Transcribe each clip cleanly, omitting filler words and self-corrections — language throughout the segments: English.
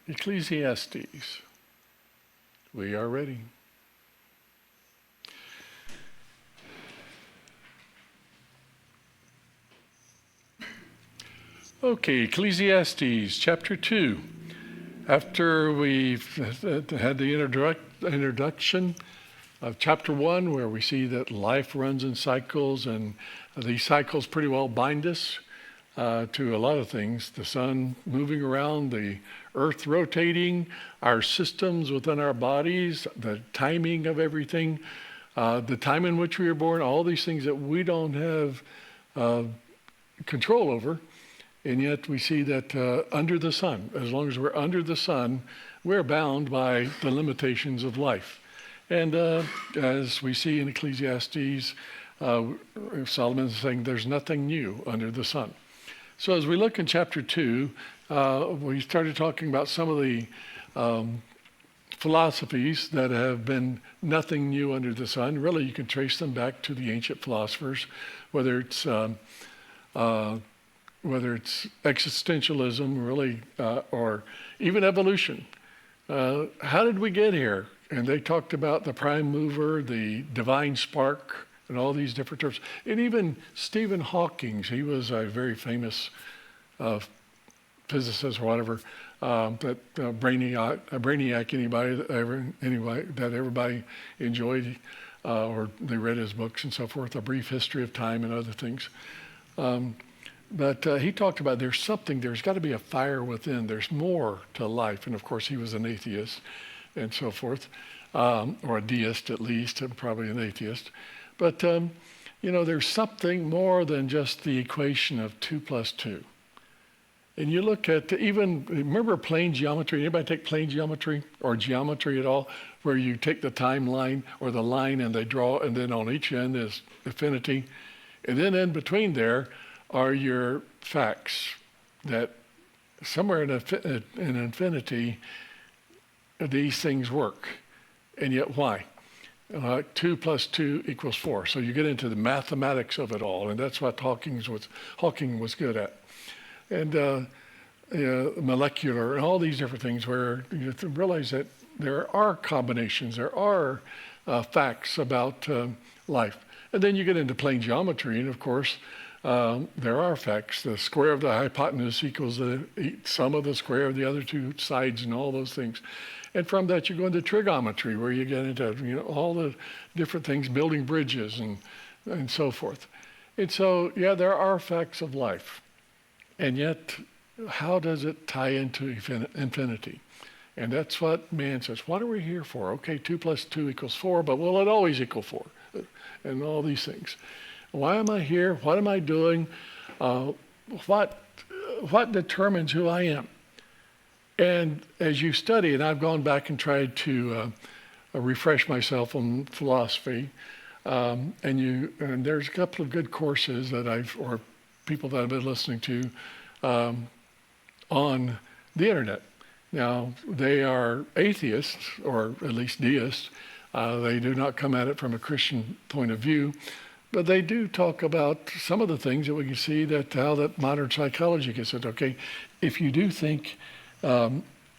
Ecclesiastes. We are ready. Okay, Ecclesiastes chapter 2. After we've had the introduction of chapter 1, where we see that life runs in cycles, and these cycles pretty well bind us to a lot of things. The sun moving around, the earth rotating, our systems within our bodies, the timing of everything, the time in which we were born, all these things that we don't have control over. And yet we see that under the sun, as long as we're under the sun, we're bound by the limitations of life. And as we see in Ecclesiastes, Solomon is saying there's nothing new under the sun. So as we look in chapter 2, we started talking about some of the philosophies that have been nothing new under the sun. Really, you can trace them back to the ancient philosophers, whether it's existentialism, really, or even evolution. How did we get here? And they talked about the prime mover, the divine spark, and all these different terms. And even Stephen Hawking, he was a very famous physicist or whatever, brainiac, anybody that everybody enjoyed, or they read his books and so forth, A Brief History of Time and other things. But he talked about there's got to be a fire within. There's more to life. And of course, he was an atheist and so forth, or a deist at least, and probably an atheist. But, there's something more than just the equation of 2 + 2. And you look at remember plane geometry? Anybody take plane geometry or geometry at all? Where you take the timeline or the line and they draw, and then on each end is infinity. And then in between there are your facts that somewhere in infinity, these things work. And yet why? 2 + 2 = 4. So you get into the mathematics of it all, and that's what Hawking was good at. And molecular and all these different things, where you have to realize that there are combinations, there are facts about life. And then you get into plane geometry, and of course, there are facts. The square of the hypotenuse equals the sum of the square of the other two sides, and all those things. And from that, you go into trigonometry, where you get into all the different things, building bridges and so forth. And so, there are facts of life. And yet, how does it tie into infinity? And that's what man says. What are we here for? Okay, 2 + 2 = 4, but will it always equal 4? And all these things. Why am I here? What am I doing? What determines who I am? And as you study, and I've gone back and tried to refresh myself on philosophy, and there's a couple of good courses or people that I've been listening to on the internet. Now, they are atheists, or at least deists. They do not come at it from a Christian point of view, but they do talk about some of the things that we can see how that modern psychology gets it. Okay, if you do think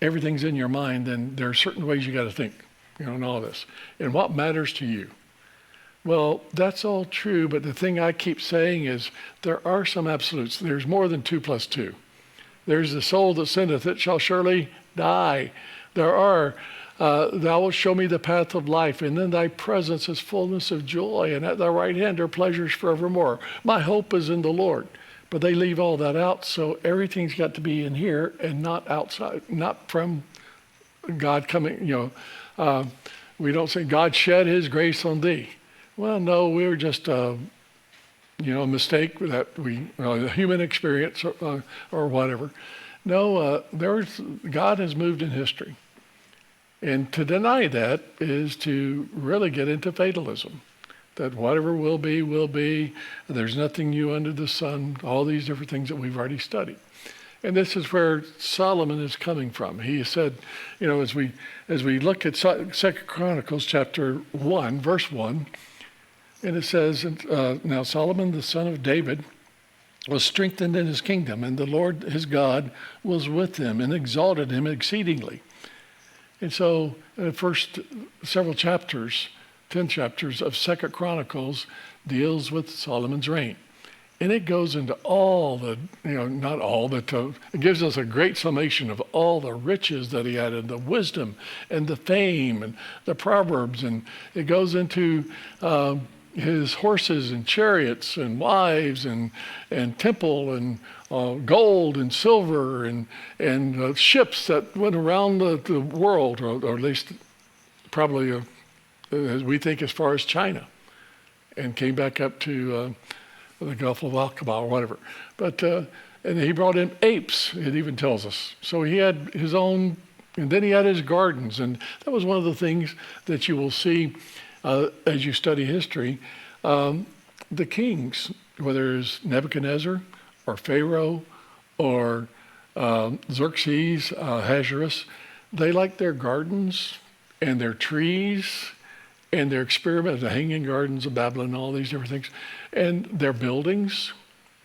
everything's in your mind, then there are certain ways you got to think, and all this. And what matters to you? Well, that's all true, but the thing I keep saying is there are some absolutes. There's more than 2 + 2. There's the soul that sinneth, it shall surely die. There are, thou wilt show me the path of life, and in thy presence is fullness of joy, and at thy right hand are pleasures forevermore. My hope is in the Lord. But they leave all that out, so everything's got to be in here and not outside, not from God coming, we don't say God shed his grace on thee. Well, no, we were just a mistake that a human experience or whatever. No, God has moved in history. And to deny that is to really get into fatalism. That whatever will be, there's nothing new under the sun, all these different things that we've already studied. And this is where Solomon is coming from. He said, as we look at 2 Chronicles chapter 1, verse 1, and it says, now Solomon, the son of David, was strengthened in his kingdom, and the Lord his God was with him and exalted him exceedingly. And so the first several chapters, 10 chapters of 2 Chronicles deals with Solomon's reign. And it goes into all the, not all, but it gives us a great summation of all the riches that he had and the wisdom and the fame and the proverbs. And it goes into his horses and chariots and wives and temple and gold and silver and ships that went around the world, or at least probably as we think as far as China, and came back up to the Gulf of Aqaba or whatever. But and he brought in apes, it even tells us. So he had his own, and then he had his gardens. And that was one of the things that you will see as you study history. The kings, whether it's Nebuchadnezzar or Pharaoh or Xerxes, Ahasuerus, they liked their gardens and their trees and their experiments, the hanging gardens of Babylon, all these different things, and their buildings.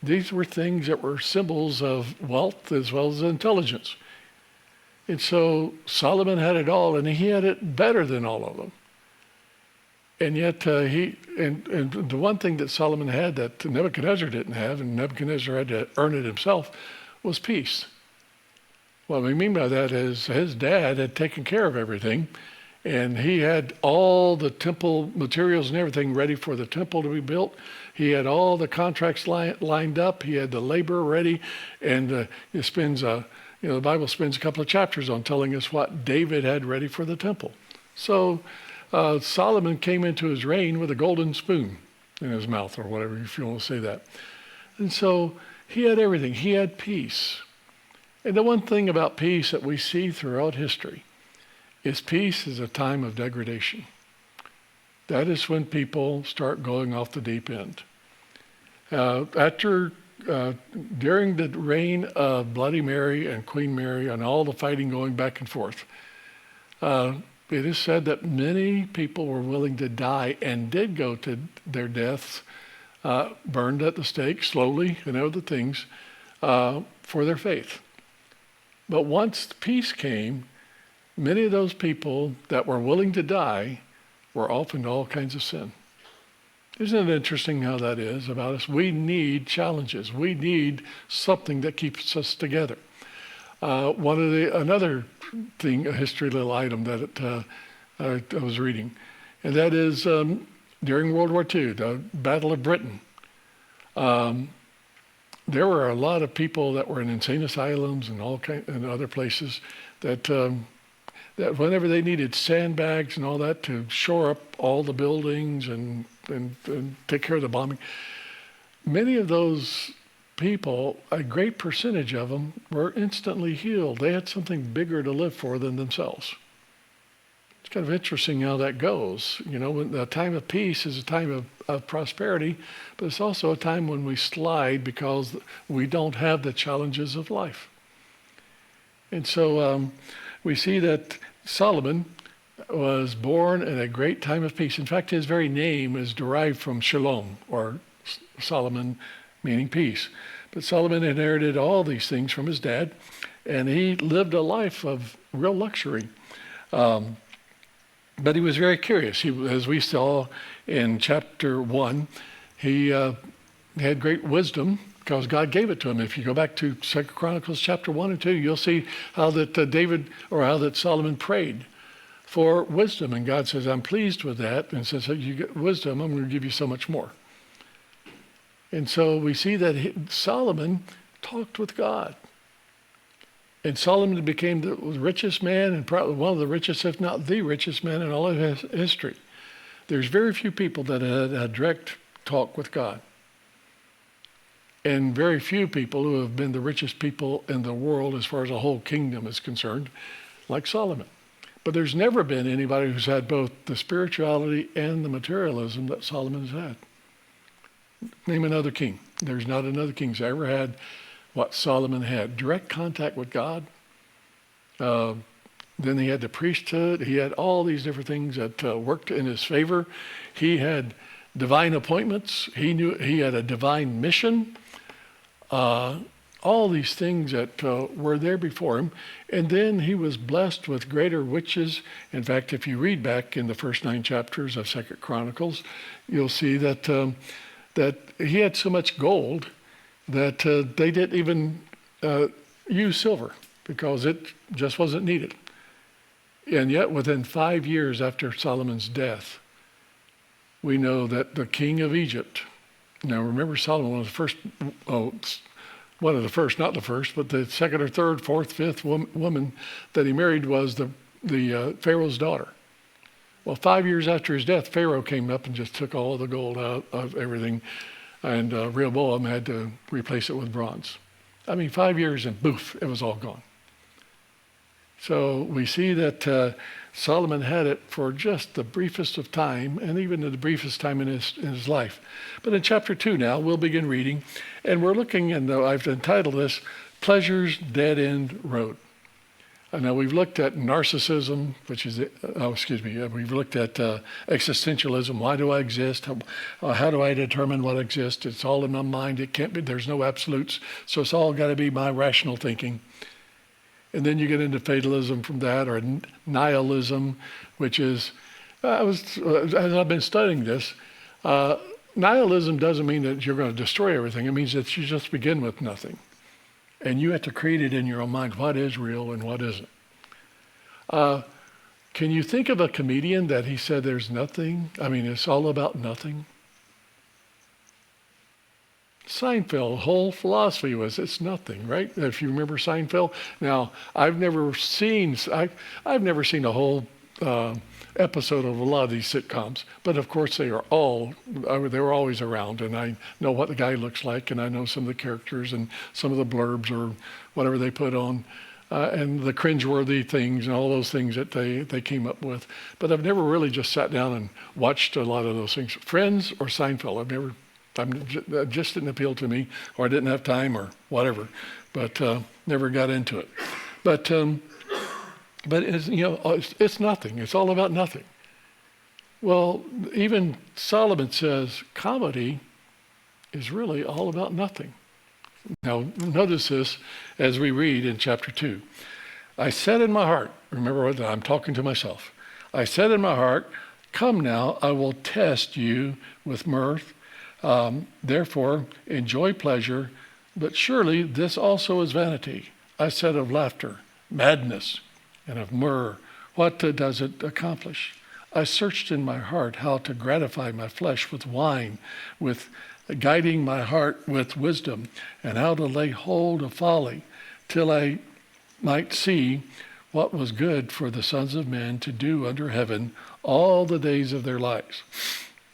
These were things that were symbols of wealth as well as intelligence. And so Solomon had it all, and he had it better than all of them. And yet and the one thing that Solomon had that Nebuchadnezzar didn't have, and Nebuchadnezzar had to earn it himself, was peace. What we mean by that is his dad had taken care of everything, and he had all the temple materials and everything ready for the temple to be built. He had all the contracts lined up. He had the labor ready, and it spends, the Bible spends a couple of chapters on telling us what David had ready for the temple. So Solomon came into his reign with a golden spoon in his mouth, or whatever, if you want to say that. And so he had everything. He had peace. And the one thing about peace that we see throughout history is peace is a time of degradation. That is when people start going off the deep end. During the reign of Bloody Mary and Queen Mary and all the fighting going back and forth, it is said that many people were willing to die and did go to their deaths, burned at the stake slowly and other things, for their faith. But once peace came, many of those people that were willing to die were off into all kinds of sin. Isn't it interesting how that is about us? We need challenges. We need something that keeps us together. Another thing, a history little item that I was reading, and that is during World War II, the Battle of Britain. There were a lot of people that were in insane asylums and and other places that whenever they needed sandbags and all that to shore up all the buildings and take care of the bombing, many of those people, a great percentage of them, were instantly healed. They had something bigger to live for than themselves. It's kind of interesting how that goes. When the time of peace is a time of prosperity, but it's also a time when we slide because we don't have the challenges of life. And so we see that Solomon was born in a great time of peace. In fact, his very name is derived from Shalom, or Solomon, meaning peace. But Solomon inherited all these things from his dad, and he lived a life of real luxury. But he was very curious. As we saw in chapter 1, he had great wisdom because God gave it to him. If you go back to 2 Chronicles chapter 1 and 2, you'll see how that Solomon prayed for wisdom. And God says, I'm pleased with that. And says, you get wisdom, I'm going to give you so much more. And so we see that Solomon talked with God. And Solomon became the richest man, and probably one of the richest, if not the richest man in all of history. There's very few people that had a direct talk with God. And very few people who have been the richest people in the world as far as a whole kingdom is concerned, like Solomon. But there's never been anybody who's had both the spirituality and the materialism that Solomon has had. Name another king. There's not another king who's ever had what Solomon had. Direct contact with God. Then he had the priesthood. He had all these different things that worked in his favor. He had divine appointments. He knew he had a divine mission. all these things that were there before him. And then he was blessed with greater riches. In fact, if you read back in the first 9 chapters of 2nd Chronicles, you'll see that that he had so much gold that they didn't even use silver because it just wasn't needed. And yet within 5 years after Solomon's death, we know that the king of Egypt, now remember Solomon was one of the first, not the first, but the second or third, fourth, fifth woman that he married was the Pharaoh's daughter. Well, 5 years after his death, Pharaoh came up and just took all of the gold out of everything, and Rehoboam had to replace it with bronze. I mean, 5 years and boof, it was all gone. So we see that Solomon had it for just the briefest of time, and even the briefest time in his life. But in chapter 2 now, we'll begin reading, and we're looking, and I've entitled this, Pleasure's Dead-End Road. Now we've looked at narcissism, which is, we've looked at existentialism. Why do I exist? How do I determine what exists? It's all in my mind. It can't be, there's no absolutes. So it's all got to be my rational thinking. And then you get into fatalism from that, or nihilism, which is, as I've been studying this, nihilism doesn't mean that you're going to destroy everything. It means that you just begin with nothing. And you have to create it in your own mind, what is real and what isn't. Can you think of a comedian that he said there's nothing? I mean, it's all about nothing. Seinfeld, whole philosophy was it's nothing, right? If you remember Seinfeld. Now, I've never seen a whole episode of a lot of these sitcoms, but of course they were always around, and I know what the guy looks like, and I know some of the characters and some of the blurbs or whatever they put on, and the cringeworthy things and all those things that they came up with. But I've never really just sat down and watched a lot of those things. Friends or Seinfeld, it just didn't appeal to me, or I didn't have time, or whatever. But never got into it. But it's, it's nothing. It's all about nothing. Well, even Solomon says comedy is really all about nothing. Now, notice this as we read in chapter 2. I said in my heart, remember what I'm talking to myself. I said in my heart, come now, I will test you with mirth. Therefore, enjoy pleasure, but surely this also is vanity. I said of laughter, madness, and of myrrh, what does it accomplish? I searched in my heart how to gratify my flesh with wine, with guiding my heart with wisdom, and how to lay hold of folly, till I might see what was good for the sons of men to do under heaven all the days of their lives.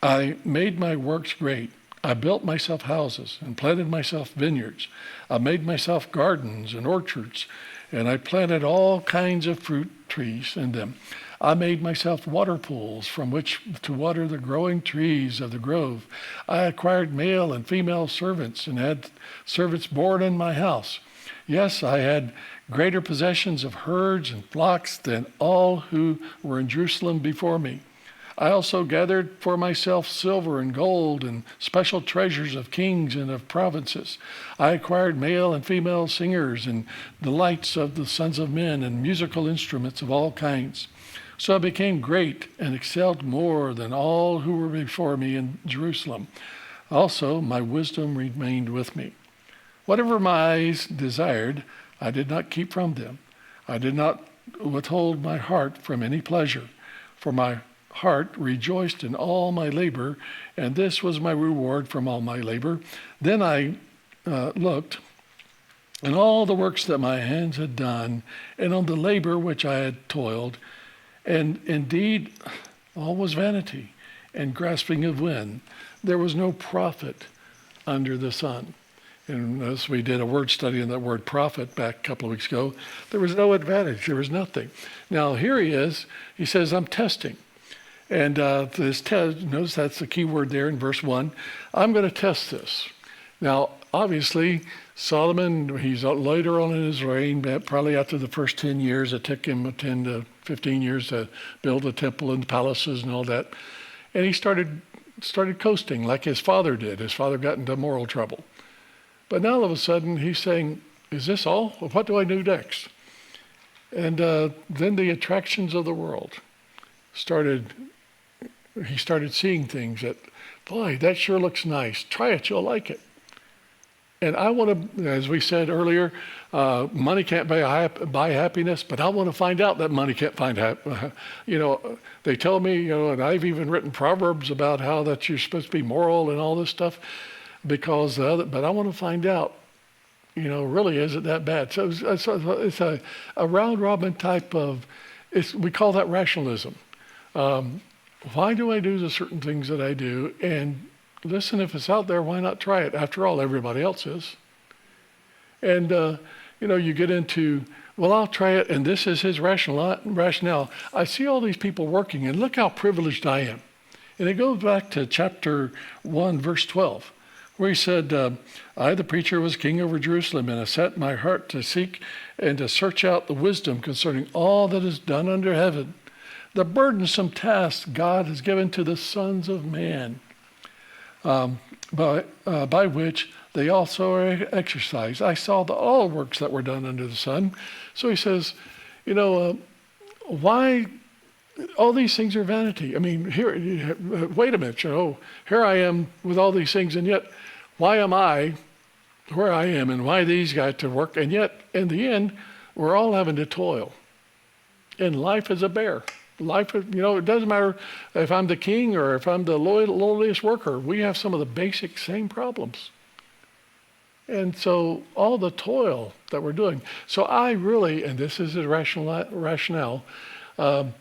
I made my works great. I built myself houses and planted myself vineyards. I made myself gardens and orchards, and I planted all kinds of fruit trees in them. I made myself water pools from which to water the growing trees of the grove. I acquired male and female servants and had servants born in my house. Yes, I had greater possessions of herds and flocks than all who were in Jerusalem before me. I also gathered for myself silver and gold and special treasures of kings and of provinces. I acquired male and female singers and delights of the sons of men and musical instruments of all kinds. So I became great and excelled more than all who were before me in Jerusalem. Also, my wisdom remained with me. Whatever my eyes desired, I did not keep from them. I did not withhold my heart from any pleasure, for my heart rejoiced in all my labor, and this was my reward from all my labor. Then I looked on all the works that my hands had done, and on the labor which I had toiled, and indeed all was vanity and grasping of wind. There was no profit under the sun. And as we did a word study on that word profit back a couple of weeks ago, there was no advantage. There was nothing. Now here he is. He says, I'm testing. And this test, notice that's the key word there in verse 1. I'm going to test this. Now, obviously, Solomon, he's later on in his reign, probably after the first 10 years. It took him 10 to 15 years to build a temple and palaces and all that. And he started coasting like his father did. His father got into moral trouble. But now all of a sudden he's saying, is this all? Well, what do I do next? And then the attractions of the world he started seeing things that, boy, that sure looks nice. Try it, you'll like it. And I want to, as we said earlier, money can't buy happiness, but I want to find out that money can't find happiness. They tell me, and I've even written proverbs about how that you're supposed to be moral and all this stuff, but I want to find out, really, is it that bad? So it's a round robin type of, we call that rationalism. Why do I do the certain things that I do? And listen, if it's out there, why not try it? After all, everybody else is. And, you get into, well, I'll try it, and this is his rationale. I see all these people working, and look how privileged I am. And it goes back to chapter 1, verse 12, where he said, I, the preacher, was king over Jerusalem, and I set my heart to seek and to search out the wisdom concerning all that is done under heaven. The burdensome task God has given to the sons of man, by which they also are exercised. I saw all works that were done under the sun. So he says, why all these things are vanity? I mean, wait a minute, here I am with all these things, and yet why am I where I am, and why these got to work? And yet, in the end, we're all having to toil. And life is a bear. Life, it doesn't matter if I'm the king or if I'm the lowliest worker. We have some of the basic same problems. And so all the toil that we're doing. So I really, and this is a rationale, I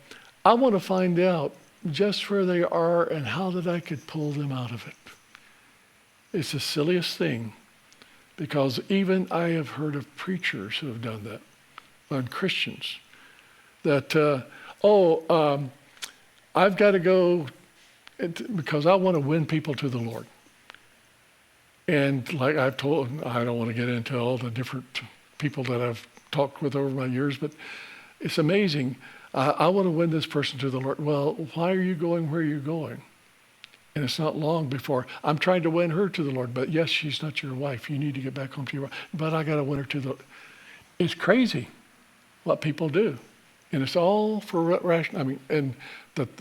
want to find out just where they are and how that I could pull them out of it. It's the silliest thing, because even I have heard of preachers who have done that, on Christians, that, I've got to go because I want to win people to the Lord. And like I've told, I don't want to get into all the different people that I've talked with over my years, but it's amazing. I want to win this person to the Lord. Well, why are you going where you're going? And it's not long before I'm trying to win her to the Lord. But yes, she's not your wife. You need to get back home to your wife. But I got to win her to the Lord. It's crazy what people do. And it's all for rational. I mean, and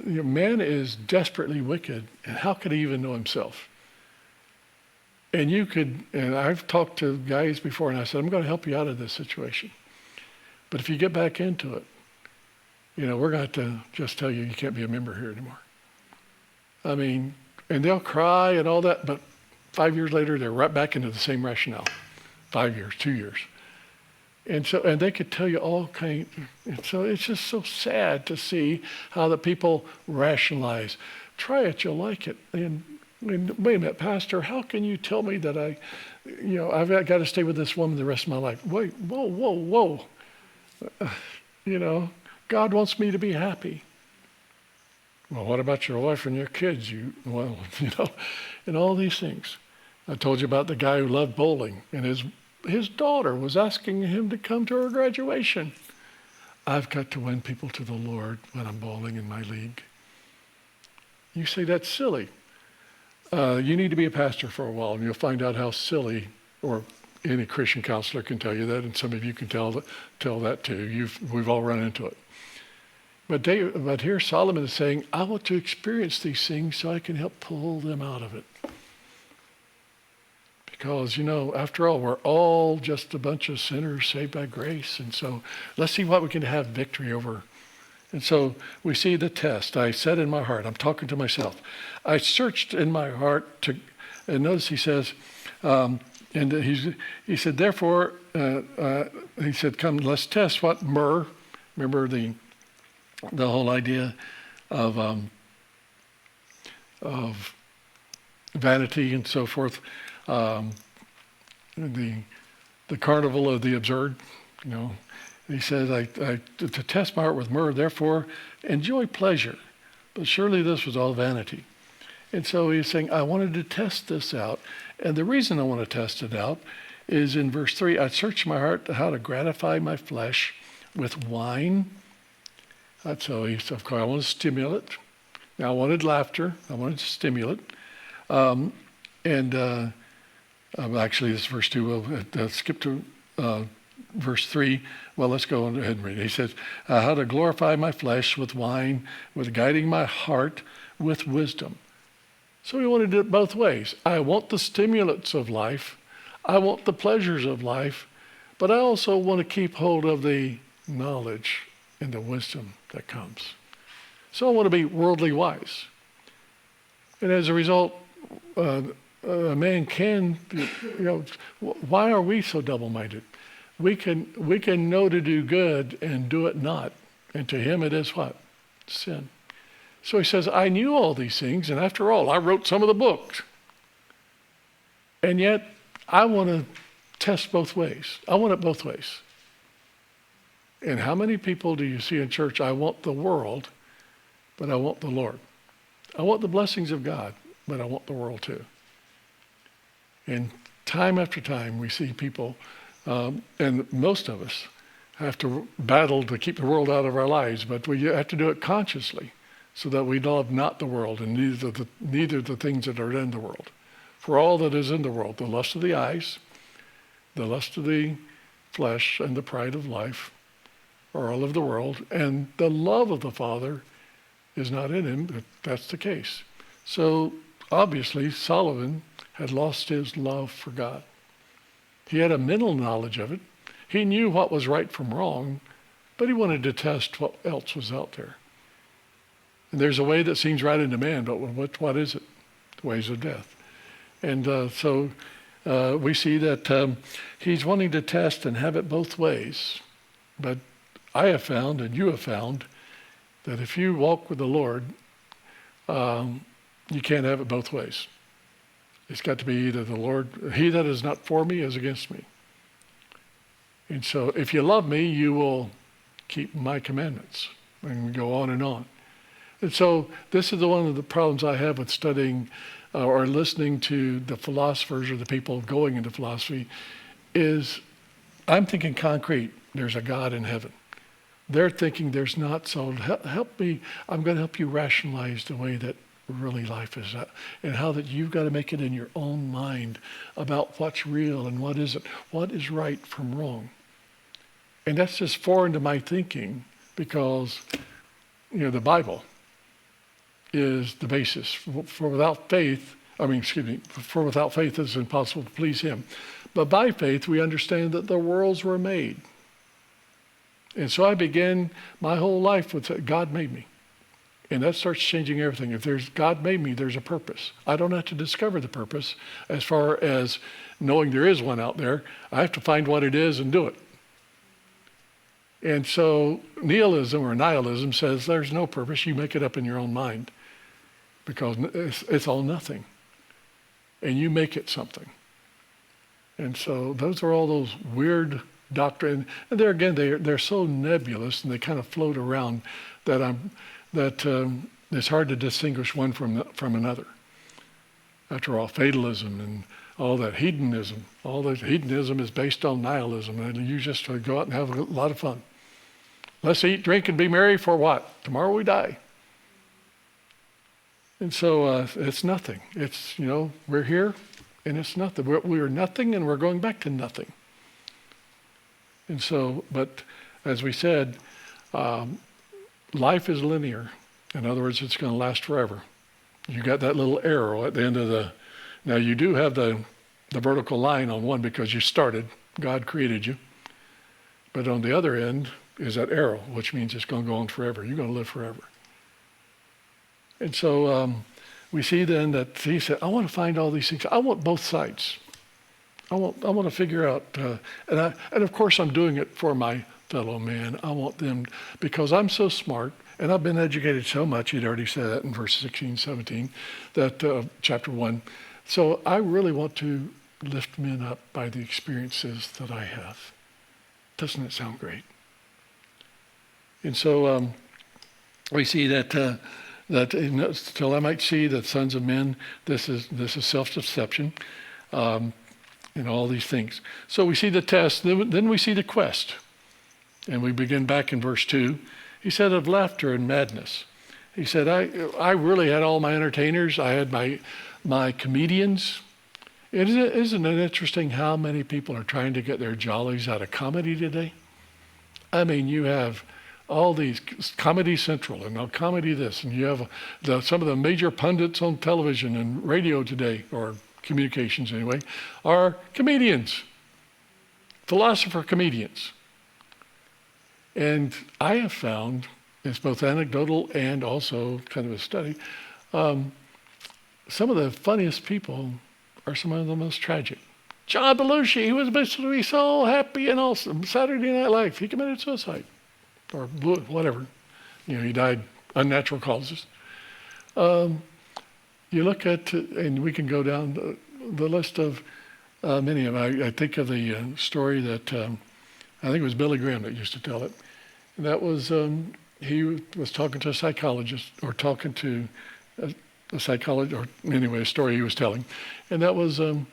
man is desperately wicked. And how could he even know himself? And and I've talked to guys before, and I said, I'm going to help you out of this situation. But if you get back into it, we're going to have to just tell you can't be a member here anymore. I mean, and they'll cry and all that, but 5 years later, they're right back into the same rationale. 5 years, 2 years. And they could tell you all kinds. And so it's just so sad to see how the people rationalize. Try it, you'll like it. And wait a minute, Pastor, how can you tell me that I've got to stay with this woman the rest of my life? Wait, whoa. God wants me to be happy. Well, what about your wife and your kids? And all these things. I told you about the guy who loved bowling, and his daughter was asking him to come to her graduation. I've got to win people to the Lord when I'm bowling in my league. You say that's silly. You need to be a pastor for a while, and you'll find out how silly, or any Christian counselor can tell you that, and some of you can tell that too. We've all run into it. But here Solomon is saying, I want to experience these things so I can help pull them out of it. Because, after all, we're all just a bunch of sinners saved by grace. And so let's see what we can have victory over. And so we see the test. I said in my heart, I'm talking to myself, I searched in my heart and notice he says, he said, therefore, he said, come, let's test what myrrh, remember the whole idea of vanity and so forth, the carnival of the absurd, He says, to test my heart with myrrh, therefore enjoy pleasure. But surely this was all vanity. And so he's saying, I wanted to test this out. And the reason I want to test it out is in verse 3, I searched my heart how to gratify my flesh with wine. So he said, of course, I want a stimulant. Now I wanted laughter. I wanted a stimulant. And Actually, this is verse 2. We'll skip to verse 3. Well, let's go ahead and read it. He says, how to glorify my flesh with wine, with guiding my heart with wisdom. So we want to do it both ways. I want the stimulants of life. I want the pleasures of life. But I also want to keep hold of the knowledge and the wisdom that comes. So I want to be worldly wise. And as a result, a man can, why are we so double-minded? We can know to do good and do it not. And to him it is what? Sin. So he says, I knew all these things, and after all, I wrote some of the books. And yet, I want to test both ways. I want it both ways. And how many people do you see in church? I want the world, but I want the Lord. I want the blessings of God, but I want the world too. And time after time, we see people, and most of us have to battle to keep the world out of our lives, but we have to do it consciously so that we love not the world and neither the things that are in the world. For all that is in the world, the lust of the eyes, the lust of the flesh, and the pride of life are all of the world, and the love of the Father is not in him, but that's the case. So obviously Solomon had lost his love for God. He had a mental knowledge of it. He knew what was right from wrong, but he wanted to test what else was out there. And there's a way that seems right unto man, but what is it? The ways of death. And so we see that he's wanting to test and have it both ways. But I have found, and you have found, that if you walk with the Lord, you can't have it both ways. It's got to be either the Lord, he that is not for me is against me. And so if you love me, you will keep my commandments. And we go on and on. And so this is one of the problems I have with studying or listening to the philosophers or the people going into philosophy is I'm thinking concrete, there's a God in heaven. They're thinking there's not, so help me, I'm going to help you rationalize the way that really life is and how that you've got to make it in your own mind about what's real and what isn't, what is right from wrong. And that's just foreign to my thinking because, the Bible is the basis. For without faith it's impossible to please him. But by faith, we understand that the worlds were made. And so I began my whole life with God made me. And that starts changing everything. If there's God made me, there's a purpose. I don't have to discover the purpose as far as knowing there is one out there. I have to find what it is and do it. And so nihilism says there's no purpose. You make it up in your own mind because it's all nothing. And you make it something. And so those are all those weird doctrine. And there again, they're so nebulous and they kind of float around that it's hard to distinguish one from another. After all, fatalism and all that hedonism is based on nihilism. And you just go out and have a lot of fun. Let's eat, drink, and be merry for what? Tomorrow we die. And so it's nothing. It's, we're here and it's nothing. We are nothing and we're going back to nothing. And so, but as we said, life is linear. In other words, it's going to last forever. You got that little arrow at the end of now you do have the vertical line on one because you started, God created you. But on the other end is that arrow, which means it's going to go on forever. You're going to live forever. And so we see then that he said, I want to find all these things. I want both sides. I want to figure out, and of course I'm doing it for my fellow man. I want them, because I'm so smart, and I've been educated so much, he'd already said that in verse 16, 17, that chapter 1. So I really want to lift men up by the experiences that I have. Doesn't it sound great? And so we see that till I might see the sons of men, this is self-deception, and all these things. So we see the test, then we see the quest. And we begin back in verse 2. He said of laughter and madness. He said, I really had all my entertainers. I had my comedians. Isn't it interesting how many people are trying to get their jollies out of comedy today? I mean, you have all these Comedy Central and now Comedy this, and you have some of the major pundits on television and radio today, or communications anyway, are comedians, philosopher comedians. And I have found, it's both anecdotal and also kind of a study, some of the funniest people are some of the most tragic. John Belushi, he was supposed to be so happy and awesome. Saturday Night Live, he committed suicide, or whatever. He died unnatural causes. You look at, and we can go down the list of many of them. I think of the story that I think it was Billy Graham that used to tell it. And that was he was talking to a psychologist, or talking to a psychologist, or anyway, a story he was telling, and that was. A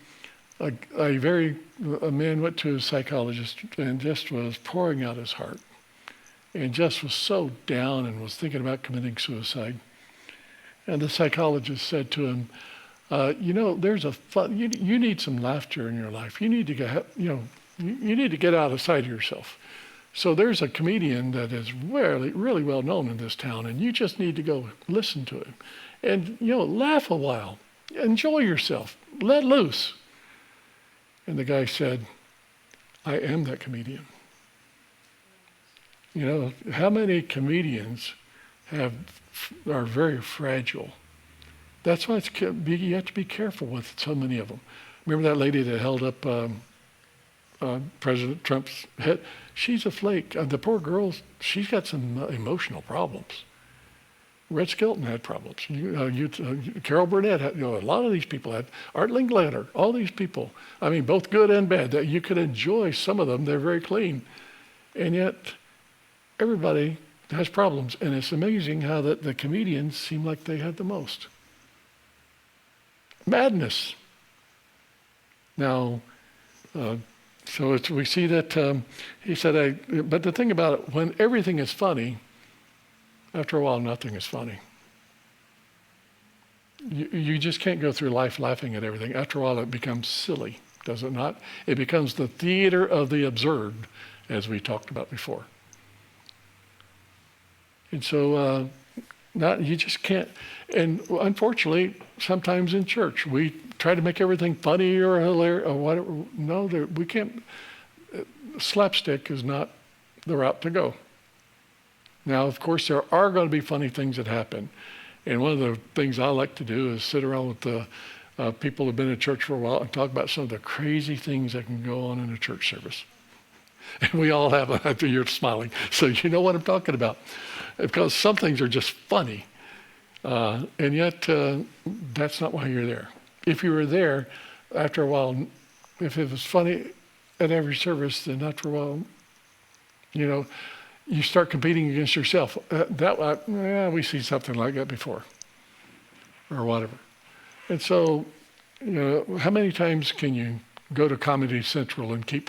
man went to a psychologist and just was pouring out his heart, and just was so down and was thinking about committing suicide. And the psychologist said to him, there's a fun, you need some laughter in your life. You need to get, you need to get outside of yourself. So there's a comedian that is really, really well known in this town, and you just need to go listen to him. And, laugh a while. Enjoy yourself. Let loose. And the guy said, I am that comedian. How many comedians are very fragile? That's why you have to be careful with so many of them. Remember that lady that held up President Trump's head? She's a flake. The poor girl, she's got some emotional problems. Red Skelton had problems. Carol Burnett had, a lot of these people had. Art Linkletter, all these people. I mean, both good and bad. That you could enjoy some of them. They're very clean. And yet, everybody has problems. And it's amazing how the comedians seem like they have the most. Madness. Now, so we see that he said, but the thing about it, when everything is funny, after a while, nothing is funny. You just can't go through life laughing at everything. After a while, it becomes silly, does it not? It becomes the theater of the absurd, as we talked about before. And so, you just can't. And unfortunately, sometimes in church, we try to make everything funny or hilarious or whatever. No, we can't. Slapstick is not the route to go. Now, of course, there are going to be funny things that happen. And one of the things I like to do is sit around with the people who have been in church for a while and talk about some of the crazy things that can go on in a church service. And we all have, after you're smiling, so you know what I'm talking about. Because some things are just funny. And yet, that's not why you're there. If you were there, after a while, if it was funny at every service, then after a while, you start competing against yourself. We see something like that before, or whatever. And so, how many times can you go to Comedy Central and keep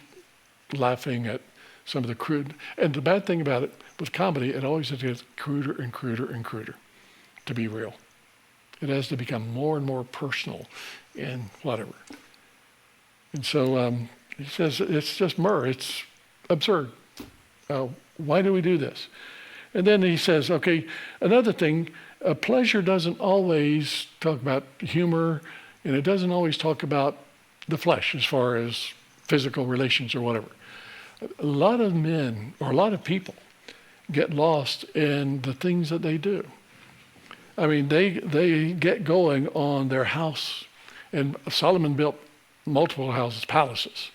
laughing at some of the crude? And the bad thing about it, with comedy, it always gets cruder and cruder and cruder to be real. It has to become more and more personal and whatever. And so he says, it's just myrrh, it's absurd. Why do we do this? And then he says, okay, another thing, pleasure doesn't always talk about humor, and it doesn't always talk about the flesh as far as physical relations or whatever. A lot of men, or a lot of people, get lost in the things that they do. I mean, they get going on their house, and Solomon built multiple houses, palaces,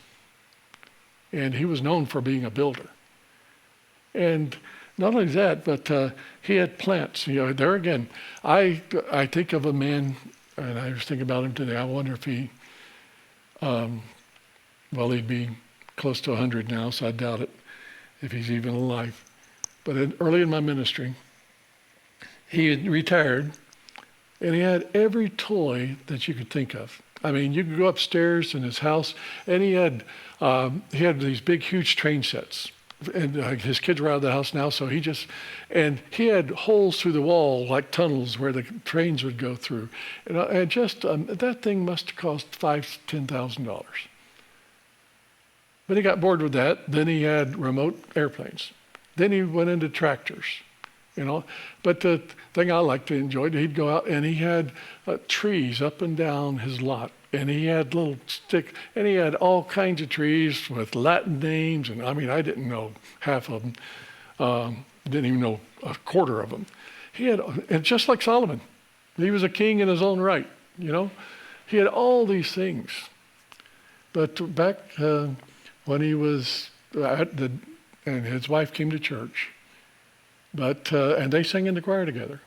and he was known for being a builder. And not only that, but he had plants. There again, I think of a man, and I was thinking about him today. I wonder if he, he'd be close to 100 now, so I doubt it, if he's even alive. But early in my ministry, he had retired, and he had every toy that you could think of. I mean, you could go upstairs in his house, and he had these big, huge train sets. and his kids were out of the house now, so and he had holes through the wall like tunnels where the trains would go through. And just, that thing must have cost $5,000 to $10,000. But he got bored with that. Then he had remote airplanes. Then he went into tractors, But the thing I liked to enjoy, he'd go out and he had trees up and down his lot. And he had little and he had all kinds of trees with Latin names. And I didn't know half of them. Didn't even know a quarter of them. And just like Solomon, he was a king in his own right, He had all these things. But back when he was and his wife came to church, and they sang in the choir together.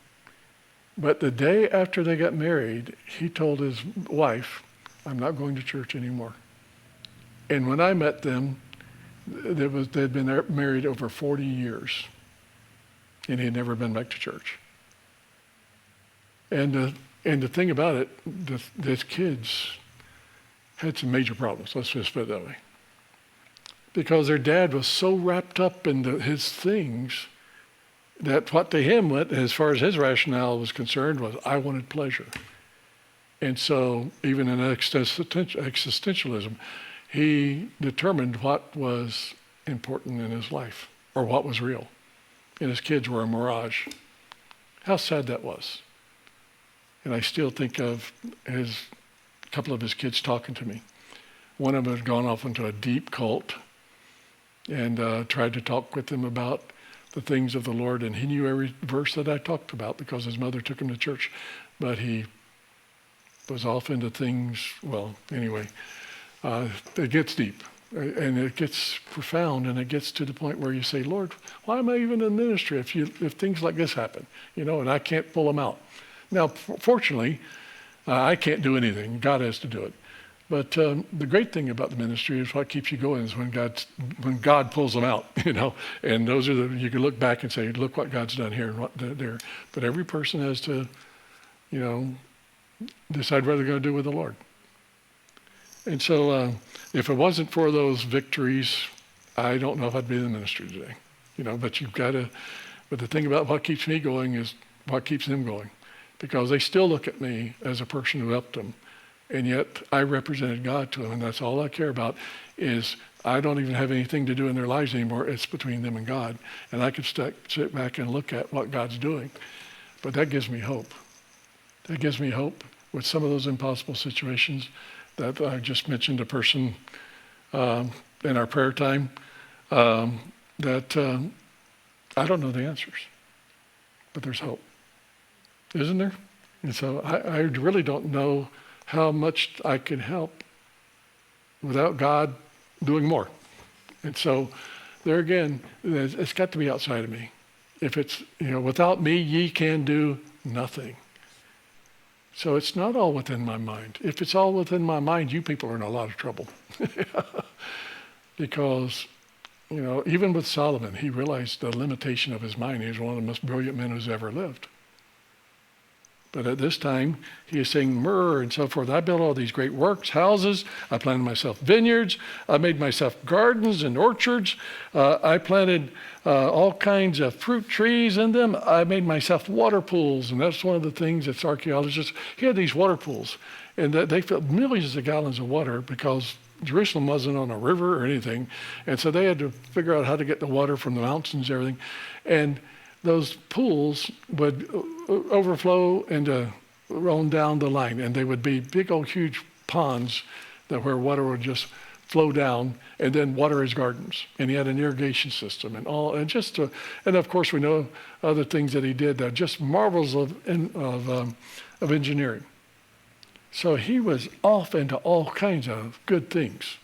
But the day after they got married, he told his wife, "I'm not going to church anymore." And when I met them, they'd been married over 40 years, and he had never been back to church. And the thing about it, his kids had some major problems. Let's just put it that way, because their dad was so wrapped up in his things that what to him went, as far as his rationale was concerned, was I wanted pleasure. And so even in existentialism, he determined what was important in his life, or what was real. And his kids were a mirage. How sad that was. And I still think of a couple of his kids talking to me. One of them had gone off into a deep cult and tried to talk with them about the things of the Lord, and he knew every verse that I talked about because his mother took him to church. But he was off into things, it gets deep, and it gets profound, and it gets to the point where you say, Lord, why am I even in ministry if things like this happen, and I can't pull them out? Now, fortunately, I can't do anything. God has to do it. But the great thing about the ministry is what keeps you going is when God pulls them out, And those are you can look back and say, look what God's done here and what there. But every person has to, decide what they're going to do with the Lord. And so if it wasn't for those victories, I don't know if I'd be in the ministry today, But you've got to. But the thing about what keeps me going is what keeps them going, because they still look at me as a person who helped them. And yet I represented God to them, and that's all I care about is I don't even have anything to do in their lives anymore. It's between them and God. And I can sit back and look at what God's doing. But that gives me hope. That gives me hope with some of those impossible situations that I just mentioned a person in our prayer time that I don't know the answers, but there's hope. Isn't there? And so I really don't know how much I can help without God doing more. And so there again, it's got to be outside of me. If it's, without me, ye can do nothing. So it's not all within my mind. If it's all within my mind, you people are in a lot of trouble. Because, even with Solomon, he realized the limitation of his mind. He was one of the most brilliant men who's ever lived. But at this time, he is saying myrrh and so forth. I built all these great works, houses. I planted myself vineyards. I made myself gardens and orchards. I planted all kinds of fruit trees in them. I made myself water pools. And that's one of the things that's archaeologists. He had these water pools. And they filled millions of gallons of water because Jerusalem wasn't on a river or anything. And so they had to figure out how to get the water from the mountains and everything. And those pools would overflow and run down the line, and they would be big old huge ponds where water would just flow down and then water his gardens. And he had an irrigation system and all, and of course we know other things that he did that just marvels of engineering. So he was off into all kinds of good things.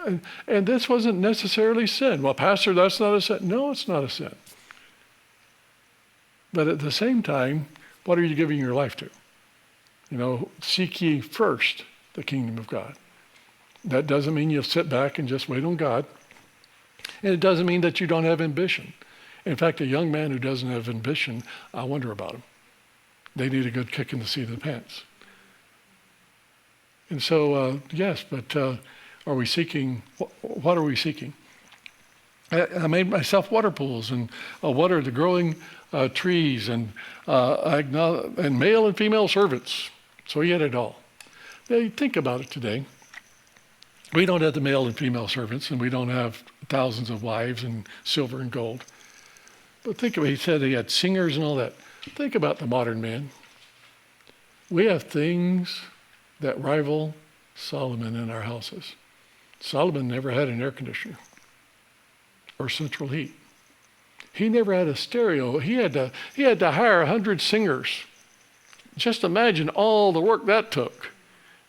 And this wasn't necessarily sin. Well, Pastor, that's not a sin. No, it's not a sin. But at the same time, what are you giving your life to? Seek ye first the kingdom of God. That doesn't mean you'll sit back and just wait on God. And it doesn't mean that you don't have ambition. In fact, a young man who doesn't have ambition, I wonder about him. They need a good kick in the seat of the pants. And so, yes, but are we seeking, what are we seeking? I made myself water pools and watered the growing trees and and male and female servants. So he had it all. Now you think about it today. We don't have the male and female servants, and we don't have thousands of wives and silver and gold. But think of it. He said he had singers and all that. Think about the modern man. We have things that rival Solomon in our houses. Solomon never had an air conditioner or central heat. He never had a stereo. He had to hire 100 singers. Just imagine all the work that took.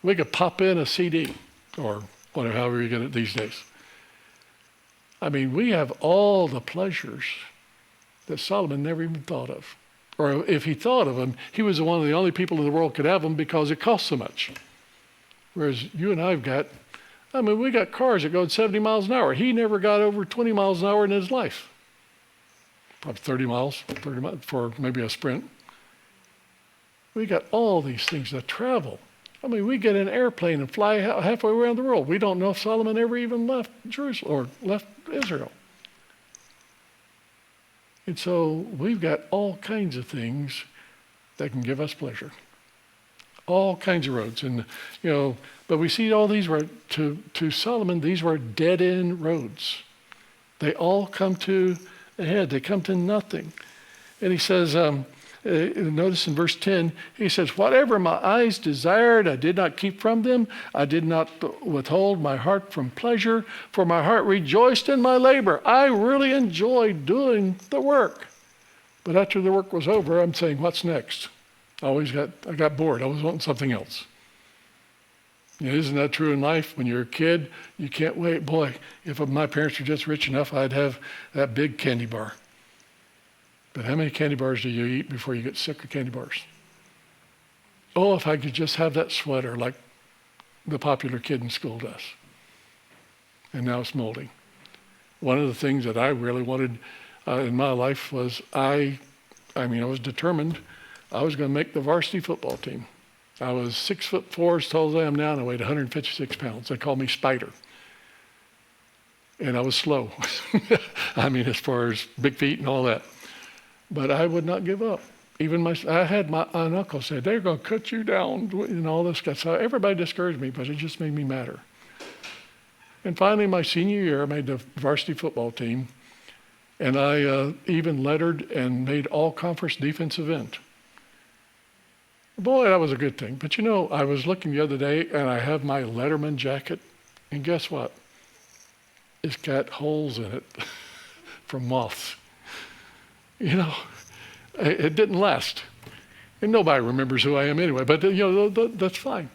We could pop in a CD or whatever, however you get it these days. I mean, we have all the pleasures that Solomon never even thought of. Or if he thought of them, he was one of the only people in the world could have them because it cost so much. Whereas you and I've got, we got cars that go 70 miles an hour. He never got over 20 miles an hour in his life. Probably 30 miles for maybe a sprint. We got all these things that travel. We get in an airplane and fly halfway around the world. We don't know if Solomon ever even left Jerusalem or left Israel. And so we've got all kinds of things that can give us pleasure. All kinds of roads. And, but we see all these were, to Solomon, these were dead-end roads. They all come to a head. They come to nothing. And he says, notice in verse 10, he says, whatever my eyes desired, I did not keep from them. I did not withhold my heart from pleasure, for my heart rejoiced in my labor. I really enjoyed doing the work. But after the work was over, I'm saying, what's next? I got bored. I was wanting something else. Isn't that true in life? When you're a kid, you can't wait. Boy, if my parents were just rich enough, I'd have that big candy bar. But how many candy bars do you eat before you get sick of candy bars? Oh, if I could just have that sweater like the popular kid in school does. And now it's molding. One of the things that I really wanted in my life was I was determined I was going to make the varsity football team. I was 6'4", as tall as I am now, and I weighed 156 pounds. They called me Spider. And I was slow. As far as big feet and all that. But I would not give up. I had my uncle say, they're going to cut you down and all this stuff. So everybody discouraged me, but it just made me madder. And finally, my senior year, I made the varsity football team. And I even lettered and made all-conference defensive end. Boy, that was a good thing. But I was looking the other day, and I have my Letterman jacket. And guess what? It's got holes in it from moths. It didn't last. And nobody remembers who I am anyway, but that's fine.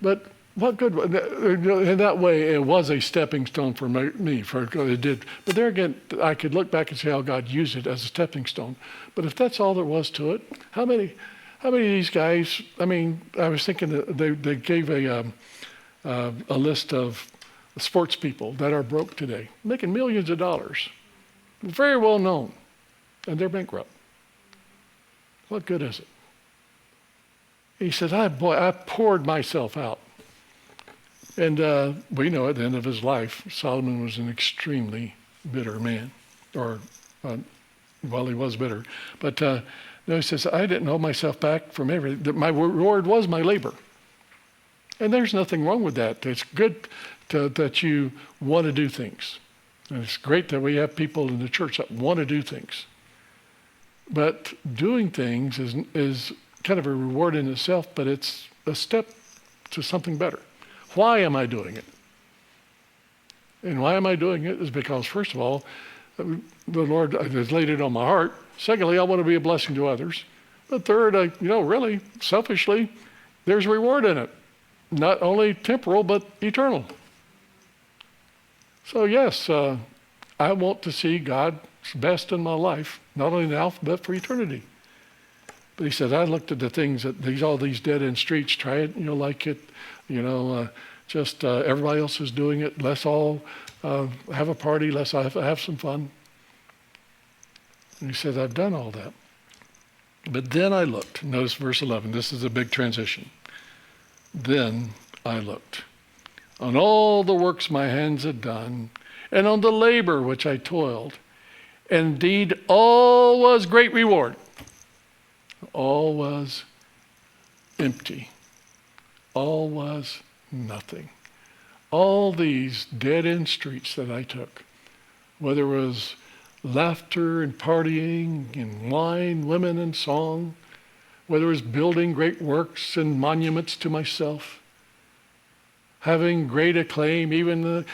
But what good, in that way, it was a stepping stone for me, it did. But there again, I could look back and say how God used it as a stepping stone. But if that's all there was to it, how many of these guys, I was thinking that they gave a list of sports people that are broke today, making millions of dollars, very well known. And they're bankrupt. What good is it? He says, I poured myself out. And we know at the end of his life, Solomon was an extremely bitter man. He was bitter. But he says, I didn't hold myself back from everything. My reward was my labor. And there's nothing wrong with that. It's good that you want to do things. And it's great that we have people in the church that want to do things. But doing things is kind of a reward in itself, but it's a step to something better. Why am I doing it? And why am I doing it is because, first of all, the Lord has laid it on my heart. Secondly, I want to be a blessing to others. But third, really, selfishly, there's a reward in it. Not only temporal, but eternal. So yes, I want to see God's best in my life, not only now, but for eternity. But he said, I looked at the things that all these dead-end streets, try it, like it, just everybody else is doing it. Let's all have a party. Let's have some fun. And he said, I've done all that. But then I looked. Notice verse 11. This is a big transition. Then I looked on all the works my hands had done, and on the labor which I toiled. Indeed, all was great reward. All was empty. All was nothing. All these dead-end streets that I took, whether it was laughter and partying and wine, women and song, whether it was building great works and monuments to myself, having great acclaim, even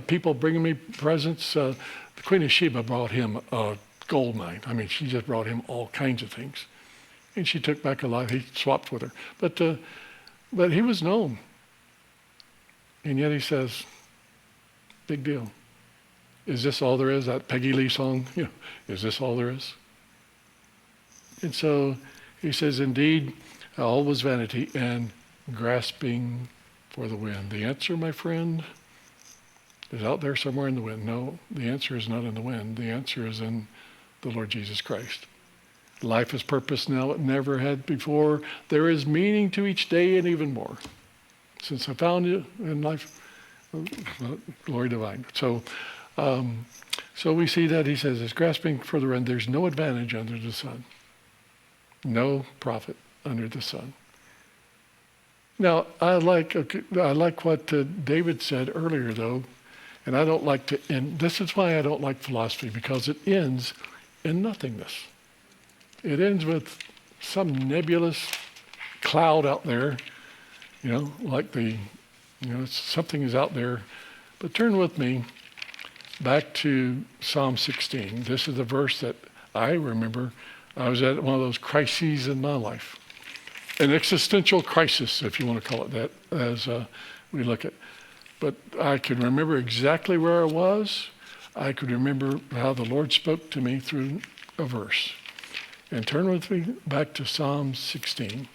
people bringing me presents. The Queen of Sheba brought him a gold mine. I mean, she just brought him all kinds of things. And she took back a lot. He swapped with her. But he was known. And yet he says, big deal. Is this all there is? That Peggy Lee song, is this all there is? And so he says, indeed, all was vanity and grasping for the wind. The answer, my friend, is out there somewhere in the wind. No, the answer is not in the wind. The answer is in the Lord Jesus Christ. Life is purpose now it never had before. There is meaning to each day and even more. Since I found you in life, glory divine. So we see that he says, it's grasping for the wind. There's no advantage under the sun. No profit under the sun. Now, I like what David said earlier, though, and I don't like to end. This is why I don't like philosophy, because it ends in nothingness. It ends with some nebulous cloud out there, like something is out there. But turn with me back to Psalm 16. This is the verse that I remember. I was at one of those crises in my life. An existential crisis, if you want to call it that, as we look at. But I can remember exactly where I was. I could remember how the Lord spoke to me through a verse. And turn with me back to Psalm 16.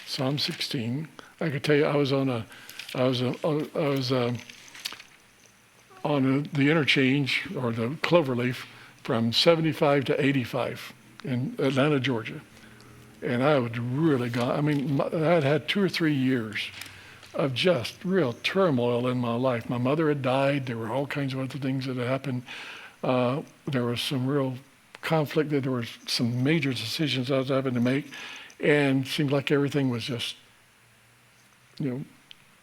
Psalm 16. I could tell you, I was on the interchange or the cloverleaf from 75 to 85 in Atlanta, Georgia. And I would really I'd had 2 or 3 years of just real turmoil in my life. My mother had died. There were all kinds of other things that had happened. There was some real conflict. There were some major decisions I was having to make. And it seemed like everything was just,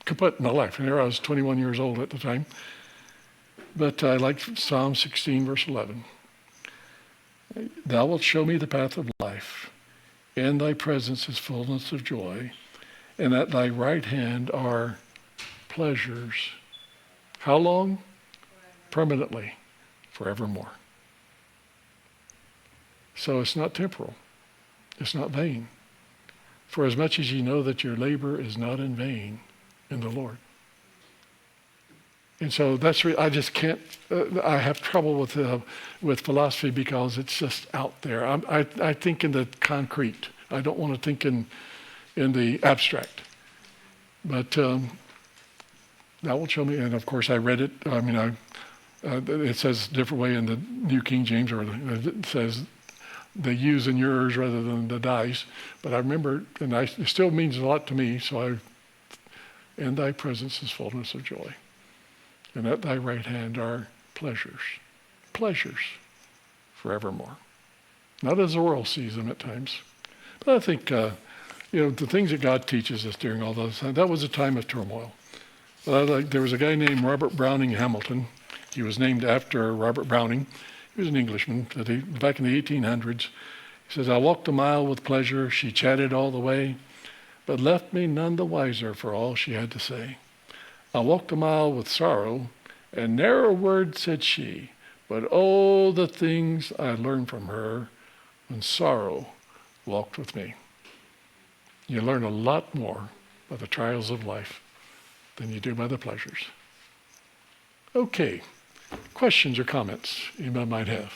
kaput in my life. And there I was 21 years old at the time. But I liked Psalm 16, verse 11. Thou wilt show me the path of life. In thy presence is fullness of joy, and at thy right hand are pleasures. How long? Permanently, forevermore. So it's not temporal. It's not vain. For as much as ye know that your labor is not in vain in the Lord. And so I just can't, I have trouble with philosophy because it's just out there. I think in the concrete. I don't want to think in the abstract. But that will show me, and of course I read it. It says a different way in the New King James, or it says the U's and yours rather than the dice. But I remember, and it still means a lot to me, so in thy presence is fullness of joy. And at thy right hand are pleasures forevermore. Not as the world sees them at times. But I think, the things that God teaches us during all those times, that was a time of turmoil. There was a guy named Robert Browning Hamilton. He was named after Robert Browning. He was an Englishman. Back in the 1800s, he says, I walked a mile with pleasure. She chatted all the way, but left me none the wiser for all she had to say. I walked a mile with sorrow, and ne'er a word said she, but oh, the things I learned from her when sorrow walked with me. You learn a lot more by the trials of life than you do by the pleasures. Okay, questions or comments you might have?